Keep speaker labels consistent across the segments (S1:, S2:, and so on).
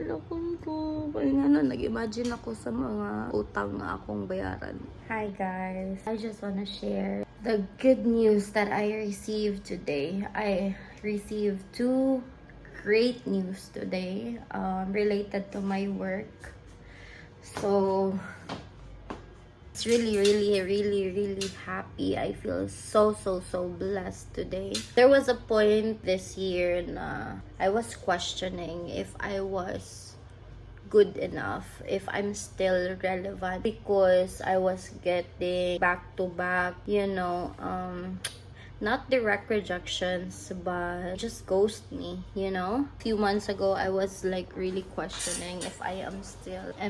S1: Nilakon ko. Kaya nga na, nag-imagine ako sa mga utang na akong bayaran. Hi guys! I just wanna share the good news that I received today. I received two great news today related to my work. So, it's really happy. I feel so blessed today. There was a point this year na I was questioning if I was good enough, if I'm still relevant, because I was getting back to back, not direct rejections, but just ghost me, A few months ago, I was like really questioning if I'm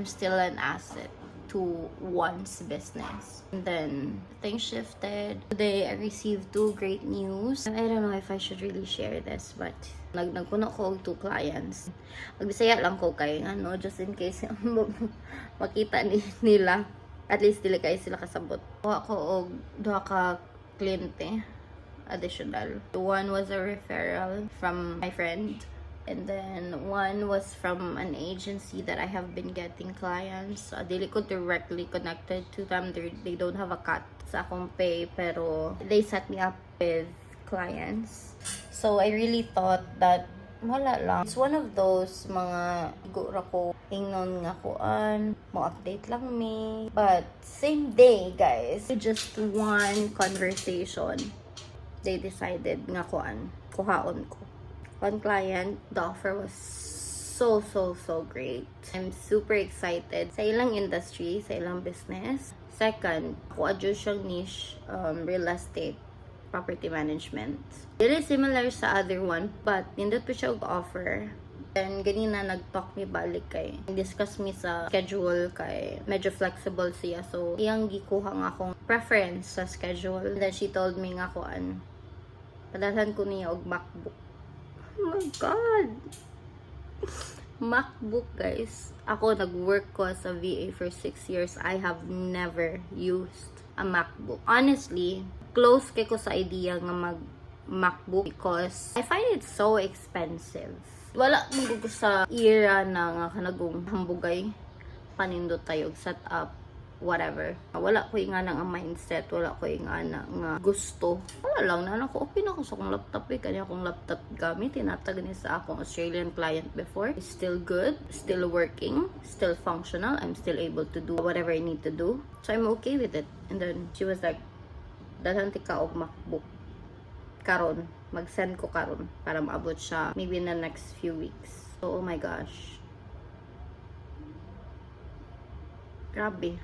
S1: still an asset to one's business. And then things shifted. Today I received two great news. I don't know if I should really share this, but nagpuno ko og two clients. Magbisaya lang ko kay just in case makita nila. At least dili kay sila kasabot. Kuha ko og duha ka kliyente additional. One was a referral from my friend. And then one was from an agency that I have been getting clients. Dili ko directly connected to them. They don't have a cut sa akong pay, pero they set me up with clients. So I really thought that wala lang. It's one of those mga igura ko ingnon nga kuan, mo update lang me. But same day, guys, just one conversation, they decided nga kuhaon ko. One client, the offer was so great. I'm super excited sa ilang industry, sa ilang business. Second, ako adjust siyang niche, real estate, property management. Very similar sa other one, but nindot pa siya offer. And ganina nag-talk mi balik kay discuss mi sa schedule kay medyo flexible siya, so iyang gikuha nga akong preference sa schedule. And then she told me nga padalhan ko niya og MacBook. Oh my God! MacBook, guys. Ako, nag-work ko as a VA for 6 years. I have never used a MacBook. Honestly, close kay ko sa idea nga mag-MacBook because I find it so expensive. Wala mong gusto sa era na nga kanagong hambugay. Panindot tayo, set up, whatever. Wala ko nga nang mindset, wala ko nga nga gusto. Wala lang na ako, okay na ako sa akong laptop kanya akong laptop gamit, tinatag ni sa akong Australian client before. It's still good, still working, still functional, I'm still able to do whatever I need to do. So I'm okay with it. And then she was like, dalhan tika og MacBook karon, mag-send ko karon para maabot siya maybe in the next few weeks. So oh my gosh, grabe.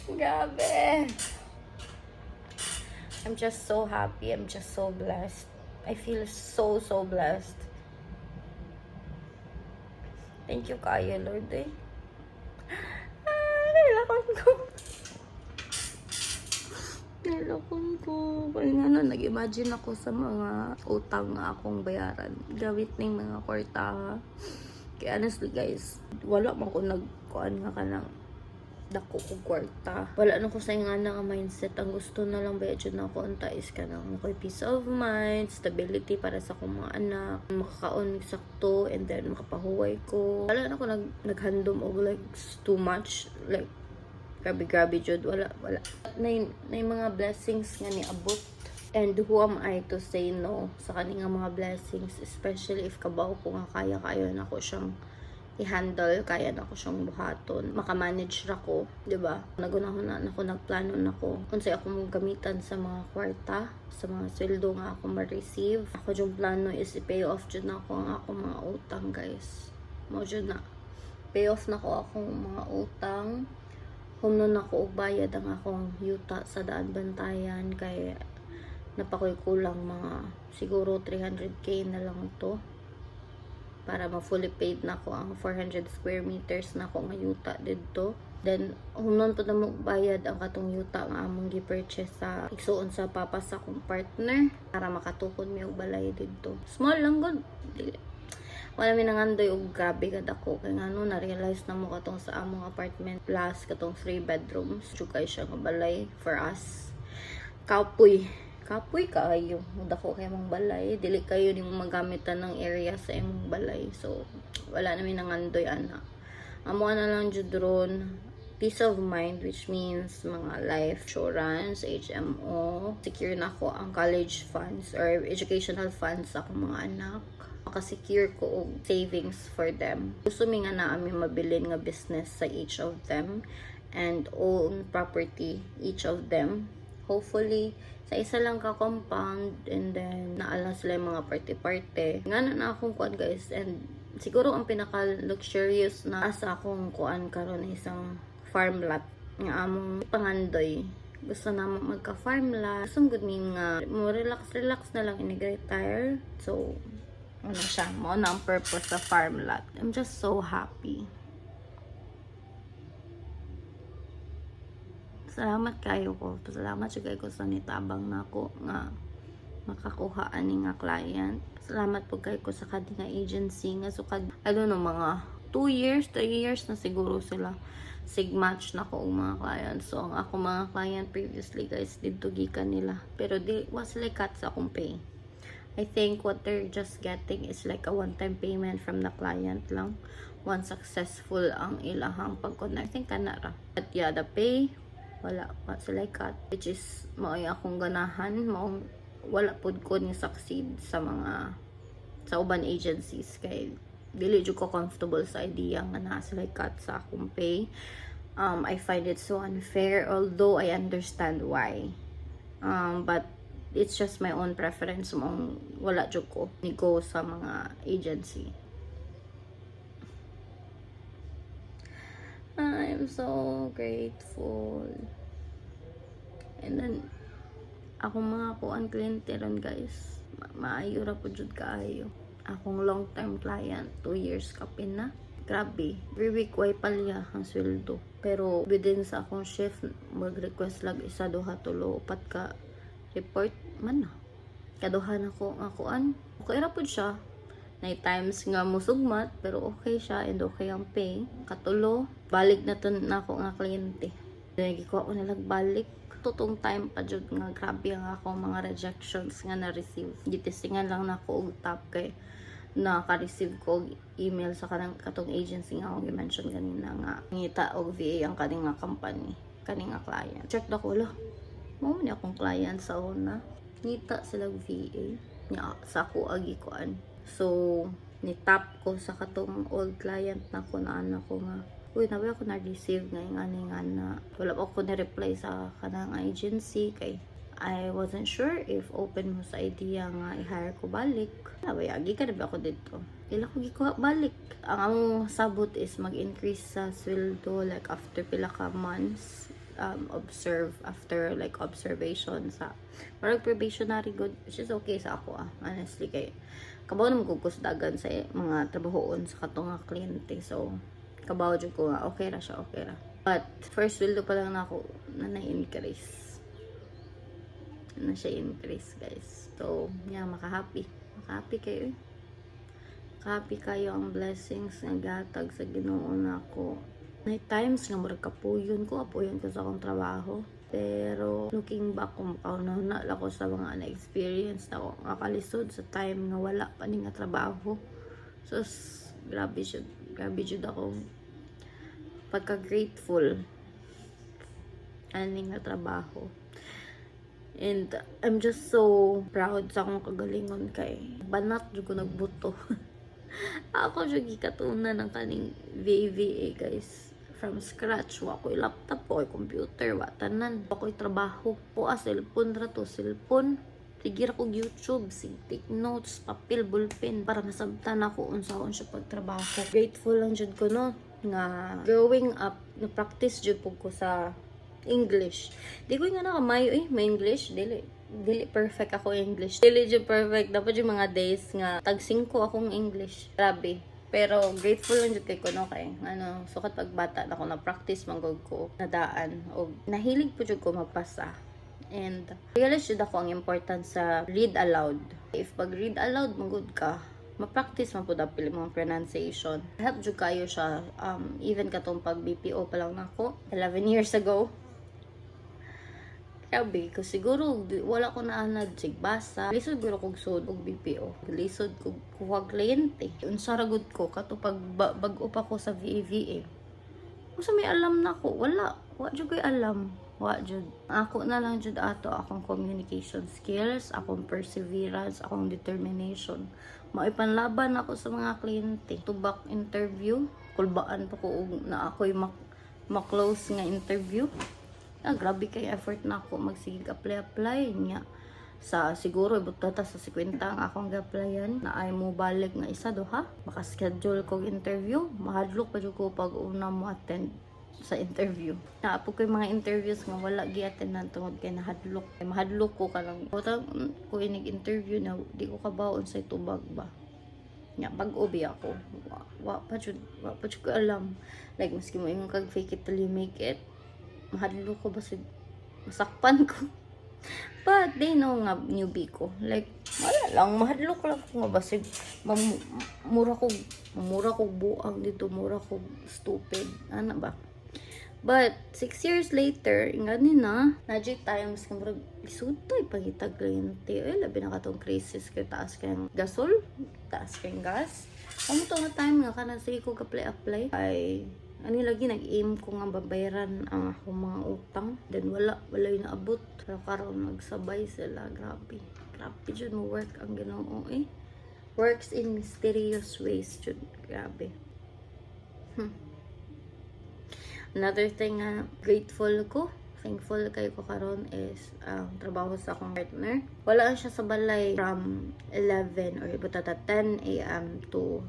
S1: Grabe. I'm just so happy. I'm just so blessed. I feel so blessed. Thank you kaya, Lord. Nilakon ko. Kaya nga na, nag-imagine ako sa mga utang na akong bayaran. Gawit ng mga kwarta. Kaya honestly, guys, wala man ko nagkuhan nga ka ng dako ko kwarta. Wala na ko sa nga na mindset. Ang gusto na lang bayad na ako antais ka na ako'y peace of mind, stability para sa akong mga anak, makakaon sakto, and then makapahuway ko. Wala na ko naghandom og like too much, like grabe jud. Wala na mga blessings nga ni abot. And who am I to say no sa kaning mga blessings, especially if kabaw ko nga kaya na ko siyang i-handle, kaya na ko siyang buhaton, makamanage ra ko, diba? Nagunahon na ako, nagplano na ko kung sa'yo ako mong gamitan sa mga kwarta, sa mga sweldo nga ako ma-receive. Ako yung plano is i-pay off dyan na ako ang akong mga utang, guys. Mo dyan na pay off na ko akong mga utang. Humnon ako og bayad ang akong yuta sa daan bantayan, kay napakoy kulang mga siguro 300k na lang to para ma-fully paid na ko ang 400 square meters na ko nga yuta dito. Then humnon po na mo bayad ang katong yuta nga among gi-purchase sa igsuon sa papa sa akong partner para makatukod mi og balay dito. Small lang gud, wala mi nangandoy og grabe kad ako kay ngano na-realize na mo katong sa among apartment plus katong 3 bedrooms, jugay siya nga balay for us. kapoy kaayo dako kay mong balay, dili kayo nimo magamitan ng area sa imong balay. So wala namin nangandoy ana. Amo na lang jud ron peace of mind, which means mga life insurance, HMO, secure na ko ang college funds or educational funds sa akong mga anak. Maka-secure ko og savings for them. Gusto mi nga na ami mabilin nga business sa each of them and own property each of them. Hopefully sa isa lang ka compound, and then naala sila yung mga parte-parte. Nga na akong kuan guys, and siguro ang pinaka luxurious na asa akong kuan karon isang farm lot nga among pangandoy. Gusto na magka-farm lot. Gusto good mean nga mo relax na lang ini-retire. So ano siya, mo na ang purpose sa farm lot. I'm just so happy. Salamat kayo ko. Salamat siya kayo ko sa nitabang na ako nga makakuha ani nga client. Salamat po kayo ko sa kadi nga agency nga sukad I don't know mga 2 years, 3 years na siguro sila sig-match na ko ang mga clients. So ang ako mga client previously guys dito gikan nila, pero di was like cut sa akong pay. I think what they're just getting is like a one-time payment from the client lang once successful ang ilahang pag-connect. I think kana ra. But yeah, the pay wala sila cut, which is maoy akong ganahan mao wala pud ko ni succeed sa mga sa uban agencies kay dili jud ko comfortable sa idea nga na sila cut sa akong pay. I find it so unfair, although I understand why, but it's just my own preference mong wala jud ko ni go sa mga agency. I'm so grateful. And then akong mga kuan kliyente ron guys, maayo ra pud jud kaayo. Akong long term client 2 years kapin na. Grabe, every week way palya ang sweldo, pero within sa akong shift mag-request lag isa, duha, tulo, upat ka report man na kaduhan ako nga kuan okay ra pud siya. Nay times nga musugmat pero okay siya and okay ang pay. Katulo balik na to na ako nga kliyente, nagikuha ko nilag balik tutong time pa jud nga grabe ang ako mga rejections nga na-receive. Gitistingan lang na ako og top kay naka-receive ko og email sa kanang katong agency nga akong i-mention kanina nga ngita og VA ang kaning nga company, kaning nga client. Check na ko la mo man akong client sa una ngita sila VA nya sa ako agi kuan. So ni tap ko sa katong old client na ko na ano ko nga uy nabi ako na-receive nga na wala pa ako na-reply sa kanang agency kay I wasn't sure if open mo sa idea nga i-hire ko balik. Nabi agi ka na ba ako dito, ila ko gikuha balik. Ang among sabot is mag-increase sa sweldo like after pila ka months, observe after like observation sa parang probationary good, which is okay sa ako honestly kay kabaw naman ko kusdagan sa mga trabahoon sa katong nga kliyente. So kabaw jud ko nga okay ra siya, okay ra. But first sweldo pa lang na ako na-increase na siya increase guys. So yeah, makahappy kayo happy kayo ang blessings nga gatag sa Ginoo nako. May times nga murag kapuyon ko sa akong trabaho, pero looking back kung na ko sa mga na-experience na ako nga kalisod sa time nga wala pa ni nga trabaho. So grabe jud ako pagka-grateful ani nga trabaho. And I'm just so proud sa akong kagalingon kay banat jud ko nagbuto. Ako jud gikatunan ng kaning VA guys from scratch. Wa ko'y laptop, wa ko'y computer, wa tanan. Wa ko'y trabaho. Wa cellphone ra to, cellphone. Sige ra ko YouTube, take notes, papel, ballpen para masabtan ako unsaon siya pagtrabaho. Grateful lang jud ko no nga growing up na practice jud po ko sa English. Di ko nga nakamayo may English. Dili perfect ako English. Dili jud perfect. Dapat yung mga days nga tag 5 akong English. Grabe. Pero grateful lang jud kay ko no kay sukat pagbata na ko na practice manggod ko nadaan og nahilig po jud ko magpasa. And realize jud ako ang importance sa read aloud. If pag read aloud manggod ka, ma-practice man po dapil mga pronunciation. Help jud kayo siya even katong pag BPO pa lang nako 11 years ago. Grabe, kasi siguro wala ko na anad sigbasa. Lisod guro kog sud og BPO. Lisod kog kuha kliyente. Unsa ra gud ko katupag bag-o pa ko sa VAVA. Kung may alam na ko, wala. Wa jud ko'y alam. Wa jud. Ako na lang jud ato akong communication skills, akong perseverance, akong determination. Maipanlaban ako sa mga kliyente. Tubak interview, kulbaan pa ko na ako'y ma-close nga interview. Grabe kay effort na ako magsigig apply niya. Sa siguro ibutata sa 50 ang akong ga-applyan na ay mo balik nga isa duha. Maka-schedule kog interview, mahadlok pa jud ko pag una mo attend sa interview. Naapo ko yung mga interviews nga wala gi-attend tungod kay nahadlok. Mahadlok ko kanang ko inig interview na di ko kabaon sa tubag ba. Nya pag-ubi ako. Wa pa jud ko alam. Like maski mo ingon kag fake it till you make it. Mahadlok ko ba masakpan ko. But they know nga newbie ko. Like, wala lang. Mahadlok lang ko nga basig. Mura ko buang dito. Mura ko stupid. Ano ba? But, 6 years later, nga na, najay times ka mura, isutay pagitag kliyente. Ay, labi na katong crisis kay taas kayong gasol, taas kayong gas. Ang ito nga time nga ka na sige ko apply ay ani lagi nag-aim ko nga babayaran ang akong mga utang. Then wala yung naabot. Pero karon nagsabay sila. Grabe jud mo work ang Ginoo eh. Works in mysterious ways jud. Grabe. Another thing nga grateful ko, thankful kayo ko karon is trabaho sa akong partner. Wala siya sa balay from 11 or ibutata 10 a.m. to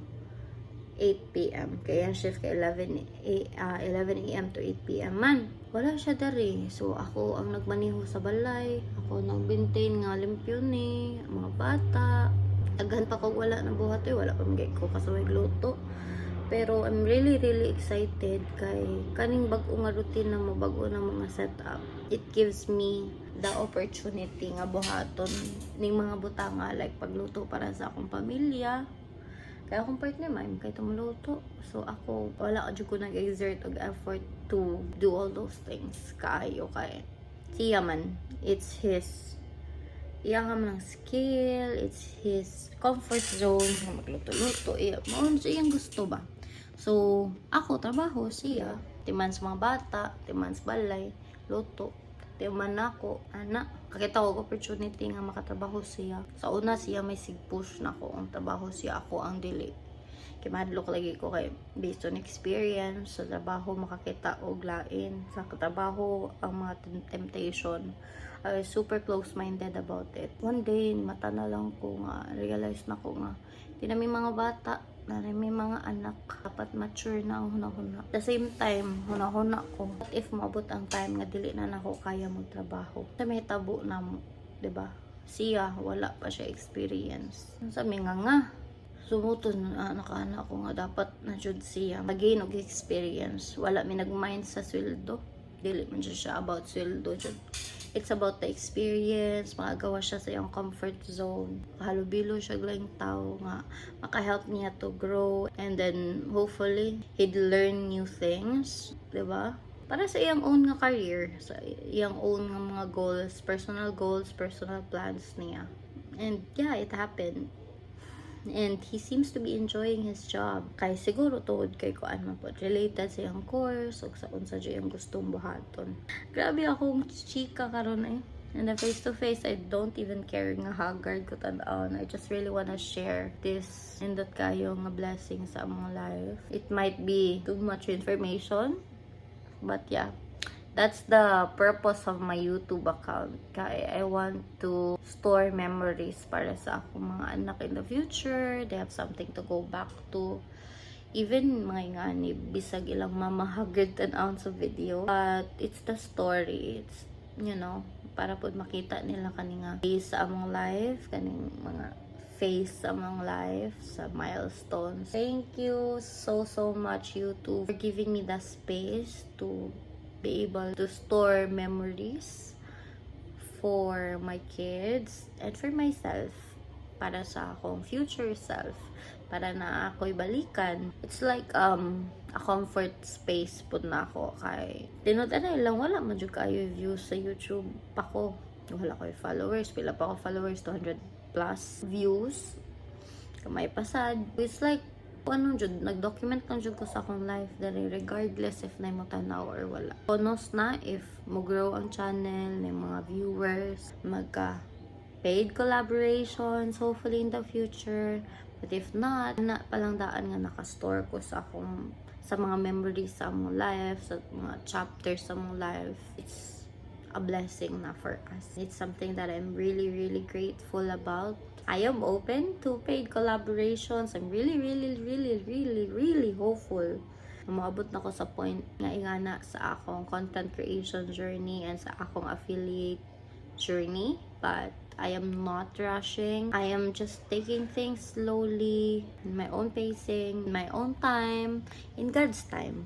S1: 8 p.m. Kaya ang shift kay 11 a.m. to 8 p.m. man. Wala siya dari. So, ako ang nagmaniho sa balay. Ako nag-maintain nga limpyo ni mga bata. Aghan pa ko wala na buhat eh. Wala pa magay ko kasaway luto. Pero I'm really excited kay kaning bag-o nga routine na mo, bag-o na mga setup. It gives me the opportunity nga buhaton ning mga butanga like pagluto para sa akong pamilya. Kaya akong partner man, kahit tumuluto. So ako, wala ko nag-exert og effort to do all those things. Kaayo kay siya man, it's his iyang ng skill, it's his comfort zone na magluto-luto. Maun siya yung gusto ba? So, ako, trabaho siya. Timan sa mga bata, timan sa balay, luto. Timan ako, anak. Kakita ko opportunity nga makatrabaho siya. Sa una siya may sig-push na ko ang trabaho siya, ako ang dili. Kaya madlok lagi ko kay based on experience sa trabaho makakita og lain. Sa trabaho ang mga temptation. I was super close-minded about it. One day, mata na lang ko nga, realize na ko nga, di na may mga bata, na may mga anak, dapat mature na ang hunahuna. At the same time, hunahuna ko, what if maabot ang time nga dili na nako kaya magtrabaho? Sa may tabo na mo, diba? Siya, wala pa siya experience. Sa mga nga, sumuton anak-anak ko nga dapat na jud siya mag-gain og experience. Wala mi nag-mind sa sweldo. Dili man siya about sweldo jud. It's about the experience, makagawa siya sa iyang comfort zone. Halubilo siya lang tao nga maka-help niya to grow and then hopefully he'd learn new things, 'di ba? Para sa iyang own nga career, sa iyang own nga mga goals, personal plans niya. And yeah, it happened. And he seems to be enjoying his job. Kay siguro tuod kay kuan man po related sa iyang course o sa unsa jud iyang gustong buhaton. Grabe akong chika karon eh. And then face to face, I don't even care nga haggard ko tan-aon. I just really wanna share this indot kayo nga blessing sa among life. It might be too much information, but yeah. That's the purpose of my YouTube account. Kaya I want to store memories para sa akong mga anak in the future. They have something to go back to. Even mga ingani, bisag ilang mamahagad tan-aon sa video. But it's the story. It's, you know, para po makita nila kaninga face sa among life, kaning mga face sa among life, sa milestones. Thank you so much YouTube for giving me the space to be able to store memories for my kids and for myself. para sa akong future self, para na ako'y balikan. It's like a comfort space po na ako kay tinud-anay lang, wala man jud kayo views sa YouTube pa ko, wala ko followers, pila pa ako followers, 200 plus views, kamay pasad. It's like ano jud, nag-document lang jud ko sa akong life dali, regardless if na mo tanaw or wala. Bonus na if mo grow ang channel, may mga viewers, magka paid collaborations hopefully in the future. But if not, na palang daan nga nakastore ko sa akong sa mga memories sa mong life, sa mga chapters sa mong life. It's a blessing na for us. It's something that I'm really, really grateful about. I am open to paid collaborations. I'm really, really, really, really, really hopeful na maabot na ko sa point nga ingana sa akong content creation journey and sa akong affiliate journey. But I am not rushing. I am just taking things slowly, in my own pacing, in my own time, in God's time.